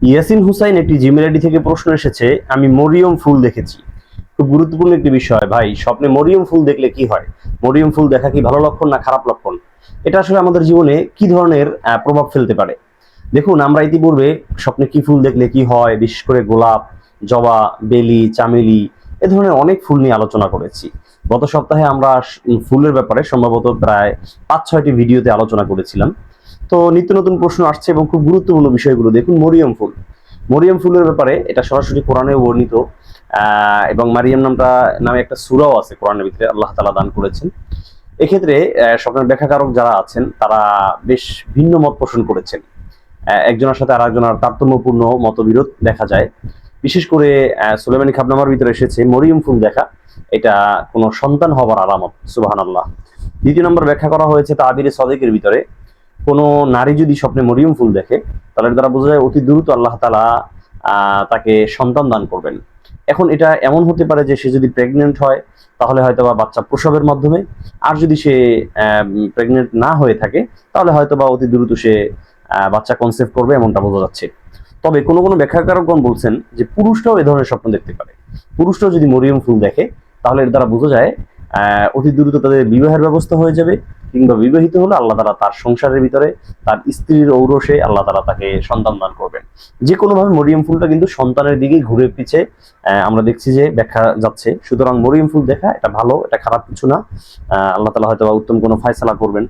ইয়াসিন হুসাইন একটি Gmail ID থেকে প্রশ্ন এসেছে, আমি মরিয়ম ফুল দেখেছি। খুব গুরুত্বপূর্ণ একটি বিষয় ভাই, স্বপ্নে মরিয়ম ফুল দেখলে কি হয়? মরিয়ম ফুল দেখা কি ভালো লক্ষণ না খারাপ লক্ষণ? এটা আসলে আমাদের জীবনে কি ধরনের প্রভাব ফেলতে পারে? দেখুন, আমরা ইতিপূর্বে স্বপ্নে কি ফুল দেখলে কি হয়, বিশেষ করে গোলাপ, জবা, বেলি, চামেলি এ ধরনের অনেক ফুল নিয়ে আলোচনা করেছি। গত সপ্তাহে আমরা ফুলের ব্যাপারে সম্ভবত প্রায় 5-6টি ভিডিওতে আলোচনা করেছিলাম। তো নিত্য নতুন প্রশ্ন আসছে এবং খুব গুরুত্বপূর্ণ বিষয়গুলো দেখুন। মরিয়ম ফুল, মরিয়ম ফুলের ব্যাপারে এটা সরাসরি কোরআনেও বর্ণিত, এবং মারিয়াম নামে একটা সূরাও আছে কোরআনের ভিতরে, আল্লাহ তাআলা দান করেছেন। এক্ষেত্রে স্বপ্নের ব্যাখ্যাকারক যারা আছেন তারা বেশ ভিন্ন মত পোষণ করেছেন। একজনের সাথে আরেকজনের তারতম্যপূর্ণ মতবিরোধ দেখা যায়। বিশেষ করে সুলাইমানি খাবনামার ভিতরে এসেছে মরিয়ম ফুল দেখা এটা কোনো সন্তান হবার আলামত। সুবহানাল্লাহ। দ্বিতীয় নম্বর ব্যাখ্যা করা হয়েছে তাবিরে সদিকের ভিতরে, কোনো নারী যদি স্বপ্নে মরিয়ম ফুল দেখে তাহলে দ্বারা বোঝা যায় অতি দ্রুত আল্লাহ তাআলা তাকে সন্তান দান করবেন। এখন এটা এমন হতে পারে যে সে যদি প্রেগনেন্ট হয় তাহলে হয়তোবা বাচ্চা প্রসবের মাধ্যমে, আর যদি সে প্রেগনেন্ট না হয়ে থাকে তাহলে হয়তোবা অতি দ্রুত সে বাচ্চা কনসেপ্ট করবে, এমনটা বোঝা যাচ্ছে। তবে কোনো কোনো ব্যাখ্যাকারকগণ বলছেন যে পুরুষরাও এ ধরনের স্বপ্ন দেখতে পারে। পুরুষরাও যদি মরিয়ম ফুল দেখে তাহলে এর দ্বারা বোঝা যায় অতি দ্রুত তাদের বিবাহের ব্যবস্থা হয়ে যাবে, কিংবা বিবাহিত হলে আল্লাহ তাআলা তার সংসারের ভিতরে তার স্ত্রীর ঔরসে আল্লাহ তাআলা তাকে সন্তান দান করবেন। যে কোনোভাবে মরিয়ম ফুলটা কিন্তু সন্তানের দিকেই ঘুরে পিছে আমরা দেখছি যে ব্যাখ্যা যাচ্ছে। সুতরাং মরিয়ম ফুল দেখা এটা ভালো, এটা খারাপ কিছু না। আল্লাহ তাআলা হয়তো উত্তম কোনো ফয়সালা করবেন,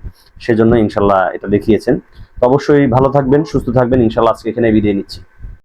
সেজন্য ইনশাল্লাহ এটা দেখিয়েছেন। তো অবশ্যই ভালো থাকবেন, সুস্থ থাকবেন। ইনশাল্লাহ আজকে এখানে বিদায় নিচ্ছি।